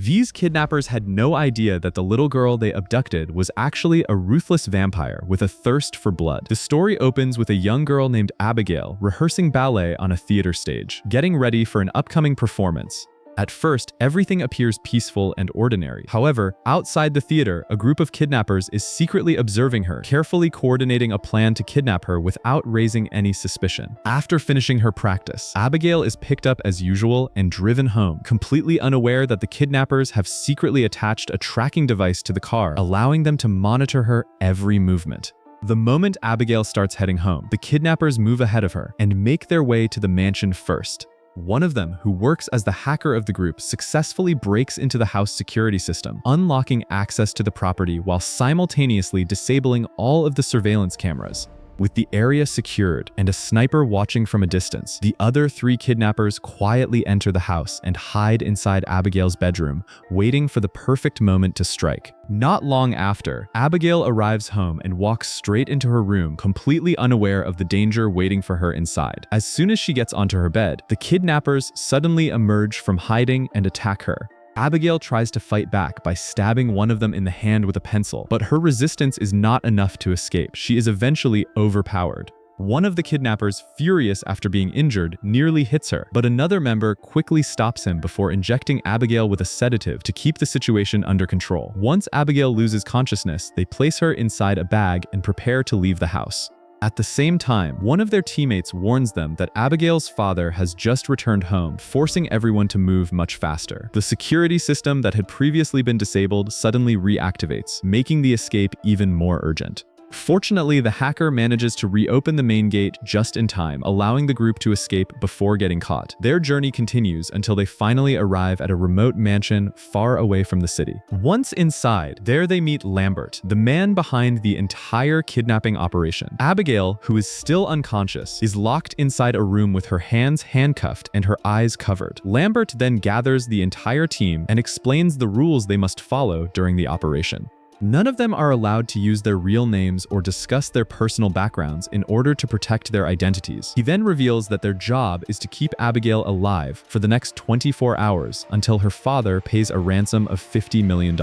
These kidnappers had no idea that the little girl they abducted was actually a ruthless vampire with a thirst for blood. The story opens with a young girl named Abigail rehearsing ballet on a theater stage, getting ready for an upcoming performance. At first, everything appears peaceful and ordinary. However, outside the theater, a group of kidnappers is secretly observing her, carefully coordinating a plan to kidnap her without raising any suspicion. After finishing her practice, Abigail is picked up as usual and driven home, completely unaware that the kidnappers have secretly attached a tracking device to the car, allowing them to monitor her every movement. The moment Abigail starts heading home, the kidnappers move ahead of her and make their way to the mansion first. One of them, who works as the hacker of the group, successfully breaks into the house security system, unlocking access to the property while simultaneously disabling all of the surveillance cameras. With the area secured and a sniper watching from a distance, the other 3 kidnappers quietly enter the house and hide inside Abigail's bedroom, waiting for the perfect moment to strike. Not long after, Abigail arrives home and walks straight into her room, completely unaware of the danger waiting for her inside. As soon as she gets onto her bed, the kidnappers suddenly emerge from hiding and attack her. Abigail tries to fight back by stabbing one of them in the hand with a pencil, but her resistance is not enough to escape. She is eventually overpowered. One of the kidnappers, furious after being injured, nearly hits her, but another member quickly stops him before injecting Abigail with a sedative to keep the situation under control. Once Abigail loses consciousness, they place her inside a bag and prepare to leave the house. At the same time, one of their teammates warns them that Abigail's father has just returned home, forcing everyone to move much faster. The security system that had previously been disabled suddenly reactivates, making the escape even more urgent. Fortunately, the hacker manages to reopen the main gate just in time, allowing the group to escape before getting caught. Their journey continues until they finally arrive at a remote mansion far away from the city. Once inside, there they meet Lambert, the man behind the entire kidnapping operation. Abigail, who is still unconscious, is locked inside a room with her hands handcuffed and her eyes covered. Lambert then gathers the entire team and explains the rules they must follow during the operation. None of them are allowed to use their real names or discuss their personal backgrounds in order to protect their identities. He then reveals that their job is to keep Abigail alive for the next 24 hours until her father pays a ransom of $50 million.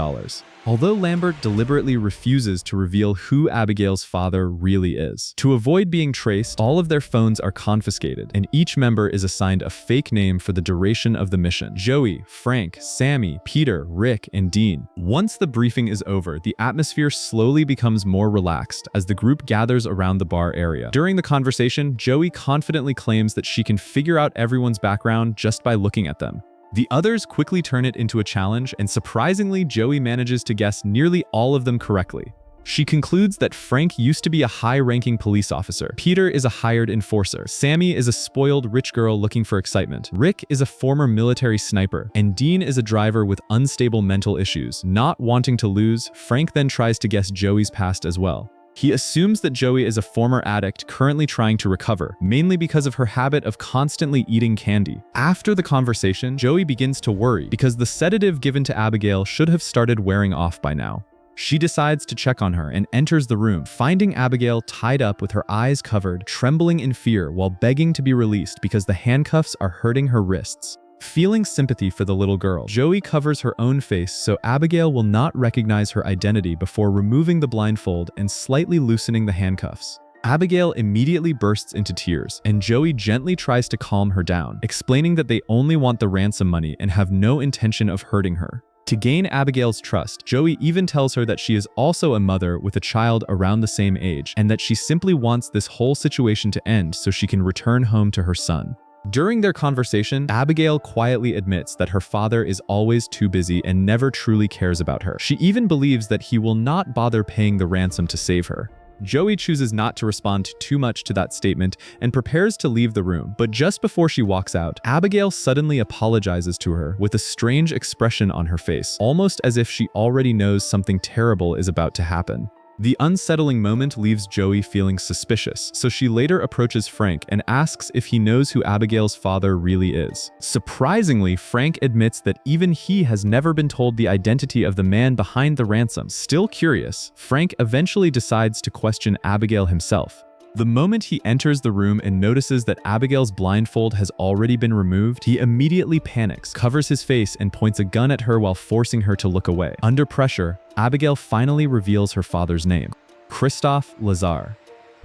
Although Lambert deliberately refuses to reveal who Abigail's father really is. To avoid being traced, all of their phones are confiscated, and each member is assigned a fake name for the duration of the mission: Joey, Frank, Sammy, Peter, Rick, and Dean. Once the briefing is over, the atmosphere slowly becomes more relaxed as the group gathers around the bar area. During the conversation, Joey confidently claims that she can figure out everyone's background just by looking at them. The others quickly turn it into a challenge, and surprisingly, Joey manages to guess nearly all of them correctly. She concludes that Frank used to be a high-ranking police officer. Peter is a hired enforcer. Sammy is a spoiled rich girl looking for excitement. Rick is a former military sniper. And Dean is a driver with unstable mental issues. Not wanting to lose, Frank then tries to guess Joey's past as well. He assumes that Joey is a former addict currently trying to recover, mainly because of her habit of constantly eating candy. After the conversation, Joey begins to worry because the sedative given to Abigail should have started wearing off by now. She decides to check on her and enters the room, finding Abigail tied up with her eyes covered, trembling in fear while begging to be released because the handcuffs are hurting her wrists. Feeling sympathy for the little girl, Joey covers her own face so Abigail will not recognize her identity before removing the blindfold and slightly loosening the handcuffs. Abigail immediately bursts into tears, and Joey gently tries to calm her down, explaining that they only want the ransom money and have no intention of hurting her. To gain Abigail's trust, Joey even tells her that she is also a mother with a child around the same age, and that she simply wants this whole situation to end so she can return home to her son. During their conversation, Abigail quietly admits that her father is always too busy and never truly cares about her. She even believes that he will not bother paying the ransom to save her. Joey chooses not to respond too much to that statement and prepares to leave the room, but just before she walks out, Abigail suddenly apologizes to her with a strange expression on her face, almost as if she already knows something terrible is about to happen. The unsettling moment leaves Joey feeling suspicious, so she later approaches Frank and asks if he knows who Abigail's father really is. Surprisingly, Frank admits that even he has never been told the identity of the man behind the ransom. Still curious, Frank eventually decides to question Abigail himself. The moment he enters the room and notices that Abigail's blindfold has already been removed, he immediately panics, covers his face, and points a gun at her while forcing her to look away. Under pressure, Abigail finally reveals her father's name: Christophe Lazare.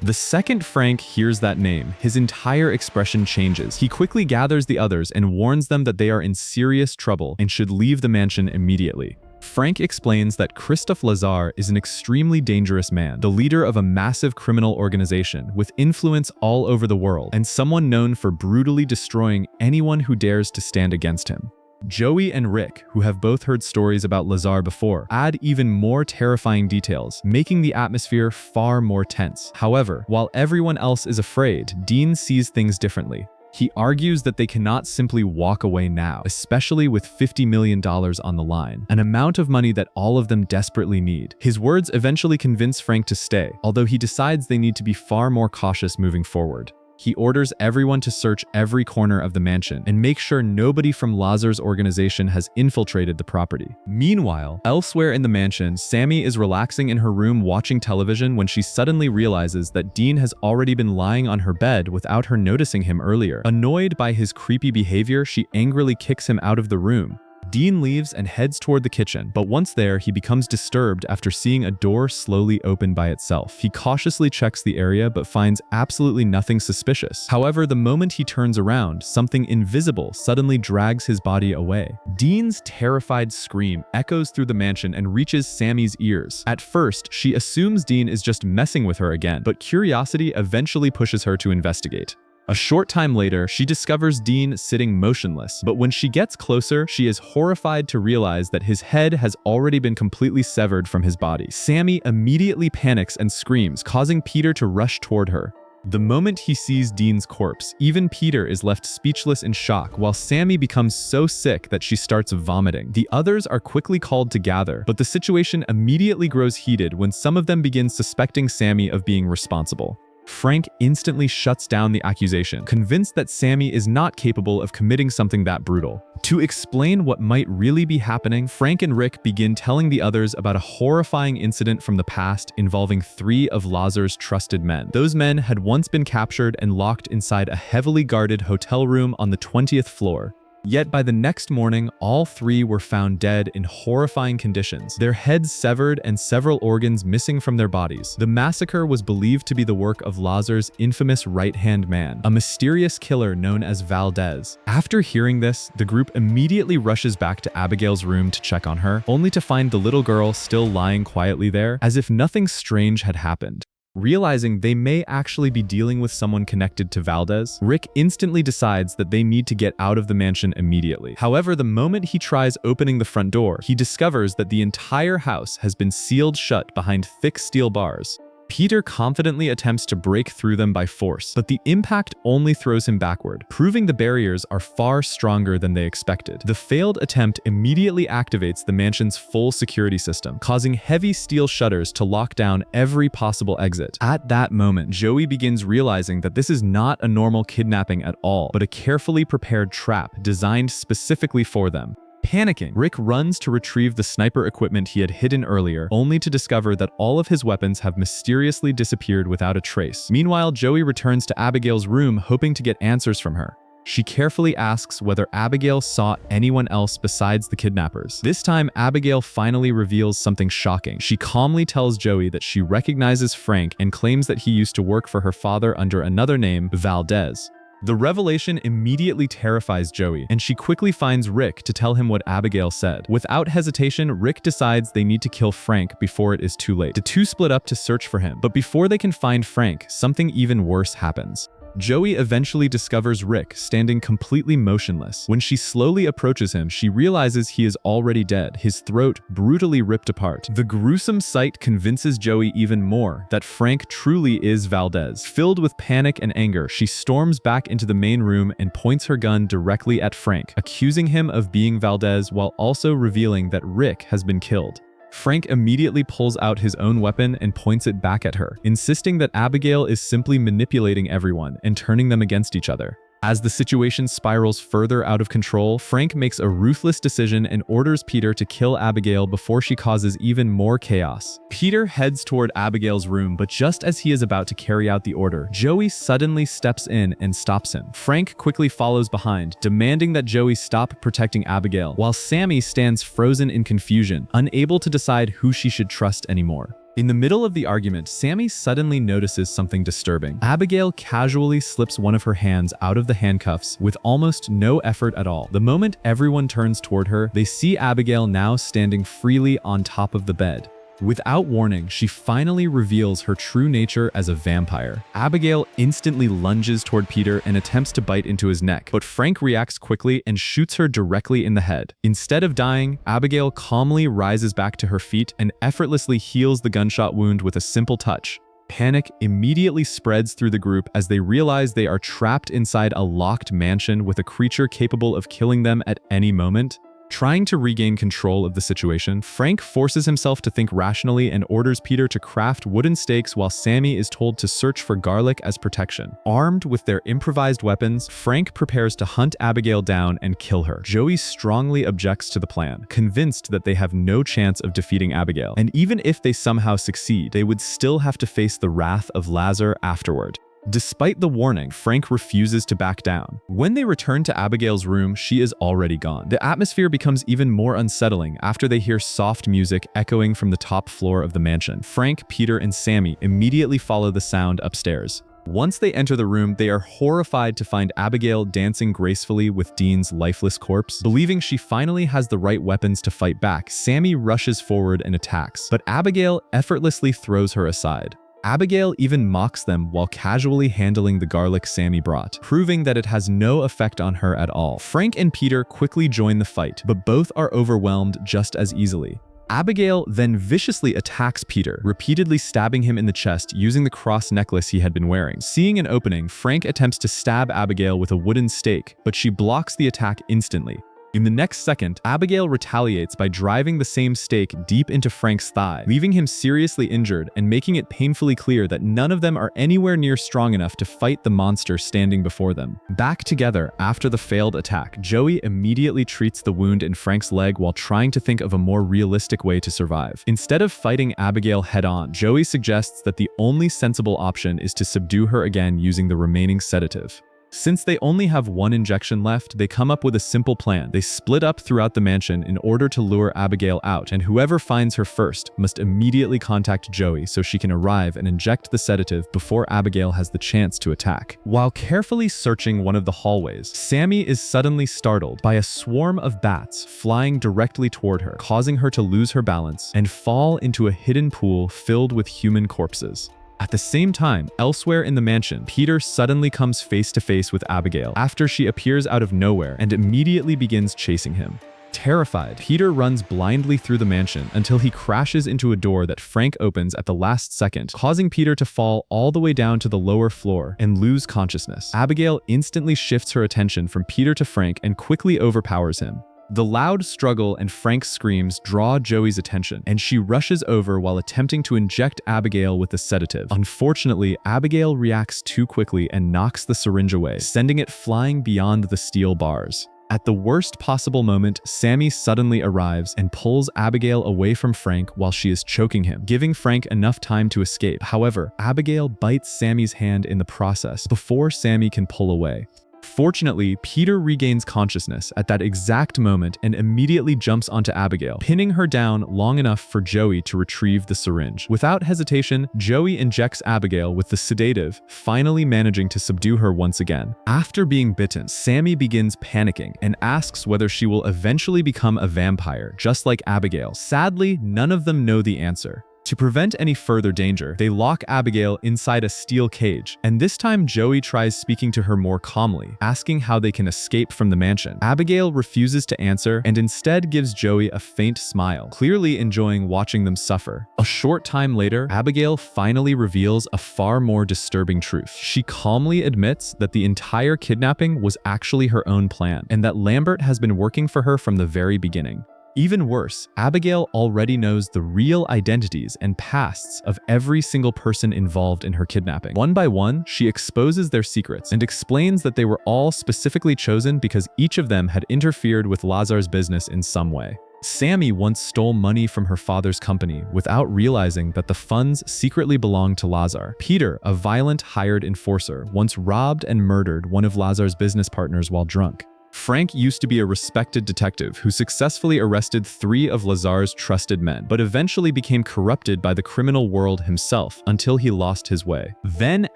The second Frank hears that name, his entire expression changes. He quickly gathers the others and warns them that they are in serious trouble and should leave the mansion immediately. Frank explains that Christophe Lazare is an extremely dangerous man, the leader of a massive criminal organization with influence all over the world, and someone known for brutally destroying anyone who dares to stand against him. Joey and Rick, who have both heard stories about Lazare before, add even more terrifying details, making the atmosphere far more tense. However, while everyone else is afraid, Dean sees things differently. He argues that they cannot simply walk away now, especially with $50 million on the line, an amount of money that all of them desperately need. His words eventually convince Frank to stay, although he decides they need to be far more cautious moving forward. He orders everyone to search every corner of the mansion and make sure nobody from Lazare's organization has infiltrated the property. Meanwhile, elsewhere in the mansion, Sammy is relaxing in her room watching television when she suddenly realizes that Dean has already been lying on her bed without her noticing him earlier. Annoyed by his creepy behavior, she angrily kicks him out of the room. Dean leaves and heads toward the kitchen, but once there, he becomes disturbed after seeing a door slowly open by itself. He cautiously checks the area but finds absolutely nothing suspicious. However, the moment he turns around, something invisible suddenly drags his body away. Dean's terrified scream echoes through the mansion and reaches Sammy's ears. At first, she assumes Dean is just messing with her again, but curiosity eventually pushes her to investigate. A short time later, she discovers Dean sitting motionless, but when she gets closer, she is horrified to realize that his head has already been completely severed from his body. Sammy immediately panics and screams, causing Peter to rush toward her. The moment he sees Dean's corpse, even Peter is left speechless in shock, while Sammy becomes so sick that she starts vomiting. The others are quickly called to gather, but the situation immediately grows heated when some of them begin suspecting Sammy of being responsible. Frank instantly shuts down the accusation, convinced that Sammy is not capable of committing something that brutal. To explain what might really be happening, Frank and Rick begin telling the others about a horrifying incident from the past involving 3 of Lazare's trusted men. Those men had once been captured and locked inside a heavily guarded hotel room on the 20th floor. Yet by the next morning, all 3 were found dead in horrifying conditions, their heads severed and several organs missing from their bodies. The massacre was believed to be the work of Lazare's infamous right-hand man, a mysterious killer known as Valdez. After hearing this, the group immediately rushes back to Abigail's room to check on her, only to find the little girl still lying quietly there, as if nothing strange had happened. Realizing they may actually be dealing with someone connected to Valdez, Rick instantly decides that they need to get out of the mansion immediately. However, the moment he tries opening the front door, he discovers that the entire house has been sealed shut behind thick steel bars. Peter confidently attempts to break through them by force, but the impact only throws him backward, proving the barriers are far stronger than they expected. The failed attempt immediately activates the mansion's full security system, causing heavy steel shutters to lock down every possible exit. At that moment, Joey begins realizing that this is not a normal kidnapping at all, but a carefully prepared trap designed specifically for them. Panicking, Rick runs to retrieve the sniper equipment he had hidden earlier, only to discover that all of his weapons have mysteriously disappeared without a trace. Meanwhile, Joey returns to Abigail's room hoping to get answers from her. She carefully asks whether Abigail saw anyone else besides the kidnappers. This time, Abigail finally reveals something shocking. She calmly tells Joey that she recognizes Frank and claims that he used to work for her father under another name, Valdez. The revelation immediately terrifies Joey, and she quickly finds Rick to tell him what Abigail said. Without hesitation, Rick decides they need to kill Frank before it is too late. The 2 split up to search for him, but before they can find Frank, something even worse happens. Joey eventually discovers Rick standing completely motionless. When she slowly approaches him, she realizes he is already dead, his throat brutally ripped apart. The gruesome sight convinces Joey even more that Frank truly is Valdez. Filled with panic and anger, she storms back into the main room and points her gun directly at Frank, accusing him of being Valdez while also revealing that Rick has been killed. Frank immediately pulls out his own weapon and points it back at her, insisting that Abigail is simply manipulating everyone and turning them against each other. As the situation spirals further out of control, Frank makes a ruthless decision and orders Peter to kill Abigail before she causes even more chaos. Peter heads toward Abigail's room, but just as he is about to carry out the order, Joey suddenly steps in and stops him. Frank quickly follows behind, demanding that Joey stop protecting Abigail, while Sammy stands frozen in confusion, unable to decide who she should trust anymore. In the middle of the argument, Sammy suddenly notices something disturbing. Abigail casually slips one of her hands out of the handcuffs with almost no effort at all. The moment everyone turns toward her, they see Abigail now standing freely on top of the bed. Without warning, she finally reveals her true nature as a vampire. Abigail instantly lunges toward Peter and attempts to bite into his neck, but Frank reacts quickly and shoots her directly in the head. Instead of dying, Abigail calmly rises back to her feet and effortlessly heals the gunshot wound with a simple touch. Panic immediately spreads through the group as they realize they are trapped inside a locked mansion with a creature capable of killing them at any moment. Trying to regain control of the situation, Frank forces himself to think rationally and orders Peter to craft wooden stakes while Sammy is told to search for garlic as protection. Armed with their improvised weapons, Frank prepares to hunt Abigail down and kill her. Joey strongly objects to the plan, convinced that they have no chance of defeating Abigail, and even if they somehow succeed, they would still have to face the wrath of Lazar afterward. Despite the warning, Frank refuses to back down. When they return to Abigail's room, she is already gone. The atmosphere becomes even more unsettling after they hear soft music echoing from the top floor of the mansion. Frank, Peter, and Sammy immediately follow the sound upstairs. Once they enter the room, they are horrified to find Abigail dancing gracefully with Dean's lifeless corpse. Believing she finally has the right weapons to fight back, Sammy rushes forward and attacks, but Abigail effortlessly throws her aside. Abigail even mocks them while casually handling the garlic Sammy brought, proving that it has no effect on her at all. Frank and Peter quickly join the fight, but both are overwhelmed just as easily. Abigail then viciously attacks Peter, repeatedly stabbing him in the chest using the cross necklace he had been wearing. Seeing an opening, Frank attempts to stab Abigail with a wooden stake, but she blocks the attack instantly. In the next second, Abigail retaliates by driving the same stake deep into Frank's thigh, leaving him seriously injured and making it painfully clear that none of them are anywhere near strong enough to fight the monster standing before them. Back together after the failed attack, Joey immediately treats the wound in Frank's leg while trying to think of a more realistic way to survive. Instead of fighting Abigail head-on, Joey suggests that the only sensible option is to subdue her again using the remaining sedative. Since they only have one injection left, they come up with a simple plan. They split up throughout the mansion in order to lure Abigail out, and whoever finds her first must immediately contact Joey so she can arrive and inject the sedative before Abigail has the chance to attack. While carefully searching one of the hallways, Sammy is suddenly startled by a swarm of bats flying directly toward her, causing her to lose her balance and fall into a hidden pool filled with human corpses. At the same time, elsewhere in the mansion, Peter suddenly comes face to face with Abigail after she appears out of nowhere and immediately begins chasing him. Terrified, Peter runs blindly through the mansion until he crashes into a door that Frank opens at the last second, causing Peter to fall all the way down to the lower floor and lose consciousness. Abigail instantly shifts her attention from Peter to Frank and quickly overpowers him. The loud struggle and Frank's screams draw Joey's attention, and she rushes over while attempting to inject Abigail with the sedative. Unfortunately, Abigail reacts too quickly and knocks the syringe away, sending it flying beyond the steel bars. At the worst possible moment, Sammy suddenly arrives and pulls Abigail away from Frank while she is choking him, giving Frank enough time to escape. However, Abigail bites Sammy's hand in the process before Sammy can pull away. Fortunately, Peter regains consciousness at that exact moment and immediately jumps onto Abigail, pinning her down long enough for Joey to retrieve the syringe. Without hesitation, Joey injects Abigail with the sedative, finally managing to subdue her once again. After being bitten, Sammy begins panicking and asks whether she will eventually become a vampire, just like Abigail. Sadly, none of them know the answer. To prevent any further danger, they lock Abigail inside a steel cage, and this time Joey tries speaking to her more calmly, asking how they can escape from the mansion. Abigail refuses to answer and instead gives Joey a faint smile, clearly enjoying watching them suffer. A short time later, Abigail finally reveals a far more disturbing truth. She calmly admits that the entire kidnapping was actually her own plan, and that Lambert has been working for her from the very beginning. Even worse, Abigail already knows the real identities and pasts of every single person involved in her kidnapping. One by one, she exposes their secrets and explains that they were all specifically chosen because each of them had interfered with Lazar's business in some way. Sammy once stole money from her father's company without realizing that the funds secretly belonged to Lazar. Peter, a violent hired enforcer, once robbed and murdered one of Lazar's business partners while drunk. Frank used to be a respected detective who successfully arrested 3 of Lazar's trusted men, but eventually became corrupted by the criminal world himself until he lost his way. Then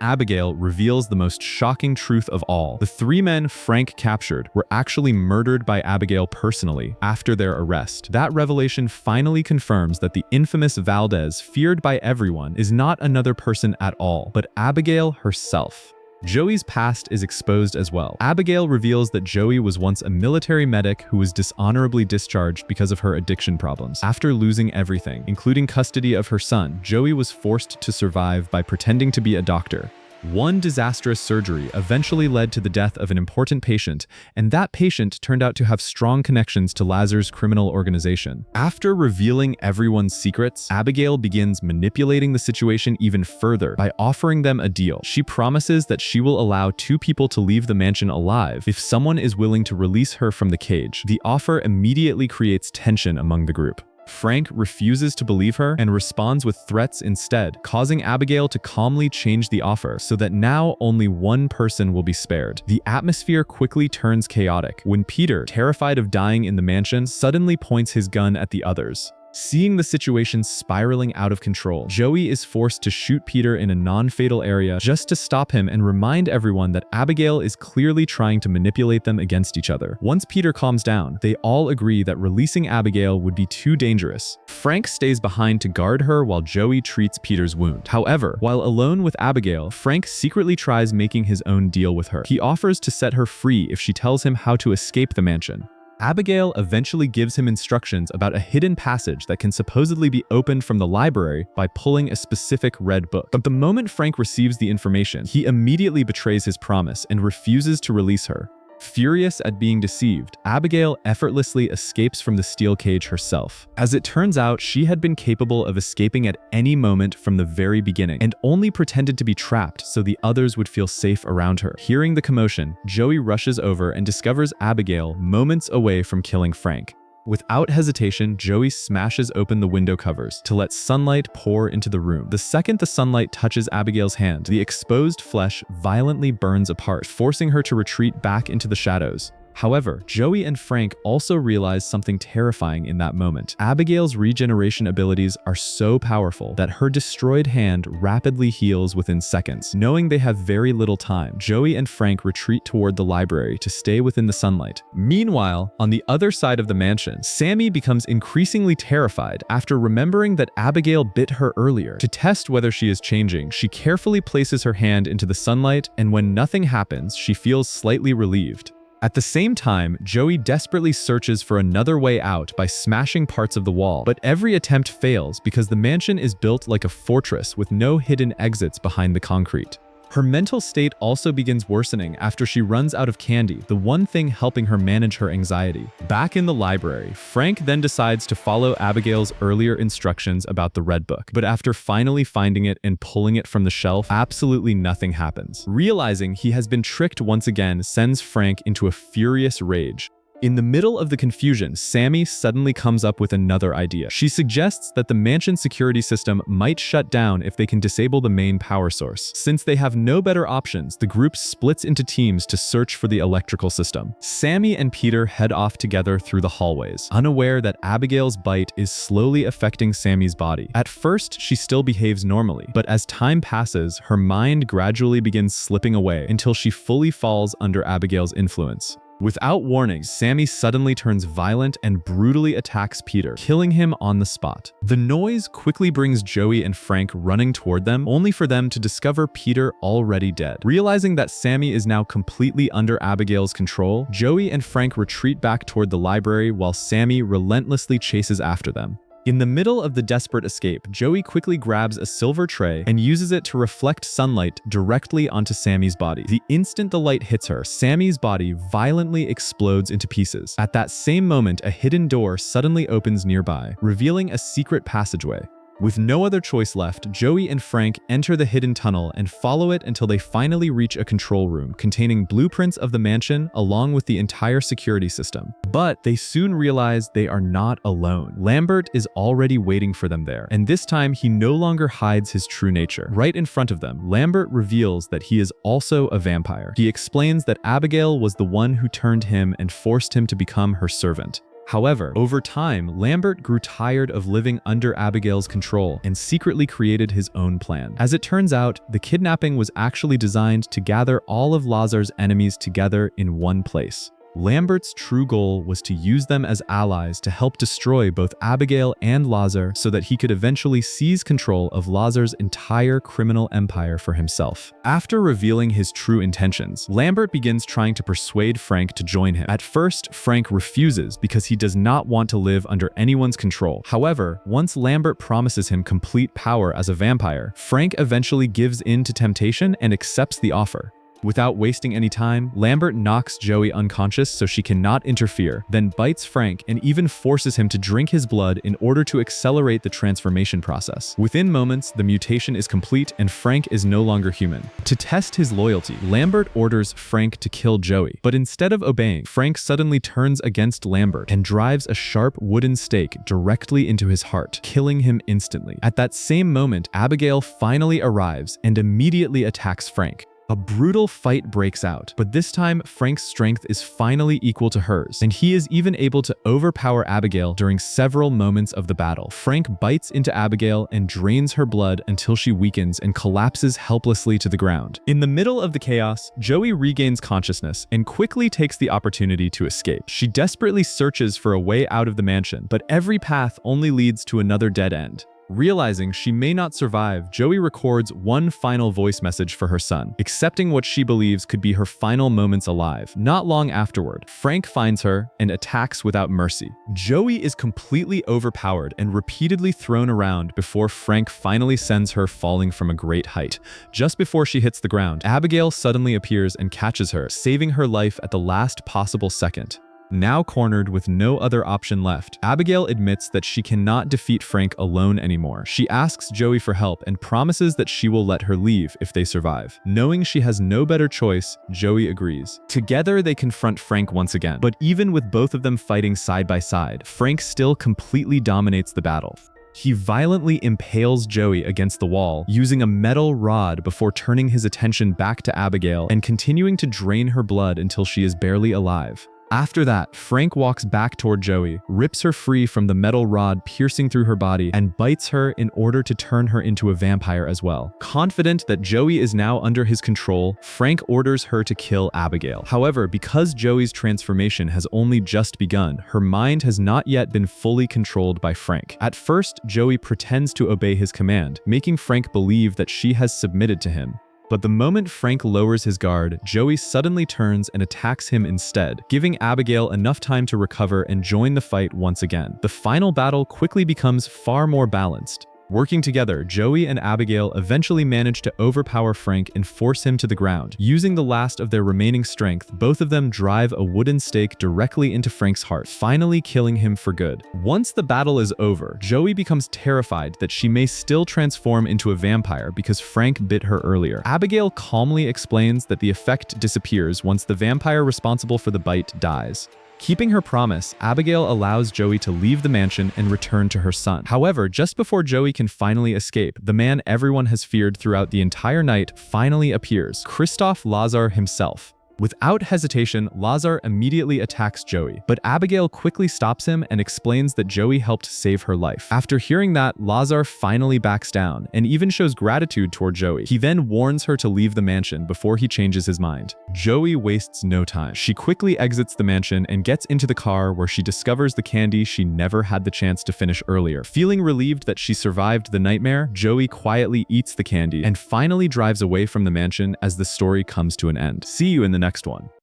Abigail reveals the most shocking truth of all. The 3 men Frank captured were actually murdered by Abigail personally after their arrest. That revelation finally confirms that the infamous Valdez, feared by everyone, is not another person at all, but Abigail herself. Joey's past is exposed as well. Abigail reveals that Joey was once a military medic who was dishonorably discharged because of her addiction problems. After losing everything, including custody of her son, Joey was forced to survive by pretending to be a doctor. One disastrous surgery eventually led to the death of an important patient, and that patient turned out to have strong connections to Lazar's criminal organization. After revealing everyone's secrets, Abigail begins manipulating the situation even further by offering them a deal. She promises that she will allow 2 people to leave the mansion alive if someone is willing to release her from the cage. The offer immediately creates tension among the group. Frank refuses to believe her and responds with threats instead, causing Abigail to calmly change the offer so that now only one person will be spared. The atmosphere quickly turns chaotic when Peter, terrified of dying in the mansion, suddenly points his gun at the others. Seeing the situation spiraling out of control, Joey is forced to shoot Peter in a non-fatal area just to stop him and remind everyone that Abigail is clearly trying to manipulate them against each other. Once Peter calms down, they all agree that releasing Abigail would be too dangerous. Frank stays behind to guard her while Joey treats Peter's wound. However, while alone with Abigail, Frank secretly tries making his own deal with her. He offers to set her free if she tells him how to escape the mansion. Abigail eventually gives him instructions about a hidden passage that can supposedly be opened from the library by pulling a specific red book. But the moment Frank receives the information, he immediately betrays his promise and refuses to release her. Furious at being deceived, Abigail effortlessly escapes from the steel cage herself. As it turns out, she had been capable of escaping at any moment from the very beginning and only pretended to be trapped so the others would feel safe around her. Hearing the commotion, Joey rushes over and discovers Abigail moments away from killing Frank. Without hesitation, Joey smashes open the window covers to let sunlight pour into the room. The second the sunlight touches Abigail's hand, the exposed flesh violently burns apart, forcing her to retreat back into the shadows. However, Joey and Frank also realize something terrifying in that moment. Abigail's regeneration abilities are so powerful that her destroyed hand rapidly heals within seconds. Knowing they have very little time, Joey and Frank retreat toward the library to stay within the sunlight. Meanwhile, on the other side of the mansion, Sammy becomes increasingly terrified after remembering that Abigail bit her earlier. To test whether she is changing, she carefully places her hand into the sunlight, and when nothing happens, she feels slightly relieved. At the same time, Joey desperately searches for another way out by smashing parts of the wall, but every attempt fails because the mansion is built like a fortress with no hidden exits behind the concrete. Her mental state also begins worsening after she runs out of candy, the one thing helping her manage her anxiety. Back in the library, Frank then decides to follow Abigail's earlier instructions about the Red Book, but after finally finding it and pulling it from the shelf, absolutely nothing happens. Realizing he has been tricked once again sends Frank into a furious rage. In the middle of the confusion, Sammy suddenly comes up with another idea. She suggests that the mansion security system might shut down if they can disable the main power source. Since they have no better options, the group splits into teams to search for the electrical system. Sammy and Peter head off together through the hallways, unaware that Abigail's bite is slowly affecting Sammy's body. At first, she still behaves normally, but as time passes, her mind gradually begins slipping away until she fully falls under Abigail's influence. Without warning, Sammy suddenly turns violent and brutally attacks Peter, killing him on the spot. The noise quickly brings Joey and Frank running toward them, only for them to discover Peter already dead. Realizing that Sammy is now completely under Abigail's control, Joey and Frank retreat back toward the library while Sammy relentlessly chases after them. In the middle of the desperate escape, Joey quickly grabs a silver tray and uses it to reflect sunlight directly onto Sammy's body. The instant the light hits her, Sammy's body violently explodes into pieces. At that same moment, a hidden door suddenly opens nearby, revealing a secret passageway. With no other choice left, Joey and Frank enter the hidden tunnel and follow it until they finally reach a control room containing blueprints of the mansion along with the entire security system. But they soon realize they are not alone. Lambert is already waiting for them there, and this time he no longer hides his true nature. Right in front of them, Lambert reveals that he is also a vampire. He explains that Abigail was the one who turned him and forced him to become her servant. However, over time, Lambert grew tired of living under Abigail's control and secretly created his own plan. As it turns out, the kidnapping was actually designed to gather all of Lazar's enemies together in one place. Lambert's true goal was to use them as allies to help destroy both Abigail and Lazar so that he could eventually seize control of Lazar's entire criminal empire for himself. After revealing his true intentions, Lambert begins trying to persuade Frank to join him. At first, Frank refuses because he does not want to live under anyone's control. However, once Lambert promises him complete power as a vampire, Frank eventually gives in to temptation and accepts the offer. Without wasting any time, Lambert knocks Joey unconscious so she cannot interfere, then bites Frank and even forces him to drink his blood in order to accelerate the transformation process. Within moments, the mutation is complete and Frank is no longer human. To test his loyalty, Lambert orders Frank to kill Joey, but instead of obeying, Frank suddenly turns against Lambert and drives a sharp wooden stake directly into his heart, killing him instantly. At that same moment, Abigail finally arrives and immediately attacks Frank. A brutal fight breaks out, but this time Frank's strength is finally equal to hers, and he is even able to overpower Abigail during several moments of the battle. Frank bites into Abigail and drains her blood until she weakens and collapses helplessly to the ground. In the middle of the chaos, Joey regains consciousness and quickly takes the opportunity to escape. She desperately searches for a way out of the mansion, but every path only leads to another dead end. Realizing she may not survive, Joey records one final voice message for her son, accepting what she believes could be her final moments alive. Not long afterward, Frank finds her and attacks without mercy. Joey is completely overpowered and repeatedly thrown around before Frank finally sends her falling from a great height. Just before she hits the ground, Abigail suddenly appears and catches her, saving her life at the last possible second. Now cornered with no other option left, Abigail admits that she cannot defeat Frank alone anymore. She asks Joey for help and promises that she will let her leave if they survive. Knowing she has no better choice, Joey agrees. Together, they confront Frank once again, but even with both of them fighting side by side, Frank still completely dominates the battle. He violently impales Joey against the wall, using a metal rod before turning his attention back to Abigail and continuing to drain her blood until she is barely alive. After that, Frank walks back toward Joey, rips her free from the metal rod piercing through her body, and bites her in order to turn her into a vampire as well. Confident that Joey is now under his control, Frank orders her to kill Abigail. However, because Joey's transformation has only just begun, her mind has not yet been fully controlled by Frank. At first, Joey pretends to obey his command, making Frank believe that she has submitted to him. But the moment Frank lowers his guard, Joey suddenly turns and attacks him instead, giving Abigail enough time to recover and join the fight once again. The final battle quickly becomes far more balanced. Working together, Joey and Abigail eventually manage to overpower Frank and force him to the ground. Using the last of their remaining strength, both of them drive a wooden stake directly into Frank's heart, finally killing him for good. Once the battle is over, Joey becomes terrified that she may still transform into a vampire because Frank bit her earlier. Abigail calmly explains that the effect disappears once the vampire responsible for the bite dies. Keeping her promise, Abigail allows Joey to leave the mansion and return to her son. However, just before Joey can finally escape, the man everyone has feared throughout the entire night finally appears, Christoph Lazar himself. Without hesitation, Lazar immediately attacks Joey, but Abigail quickly stops him and explains that Joey helped save her life. After hearing that, Lazar finally backs down and even shows gratitude toward Joey. He then warns her to leave the mansion before he changes his mind. Joey wastes no time. She quickly exits the mansion and gets into the car where she discovers the candy she never had the chance to finish earlier. Feeling relieved that she survived the nightmare, Joey quietly eats the candy and finally drives away from the mansion as the story comes to an end. See you in the next one.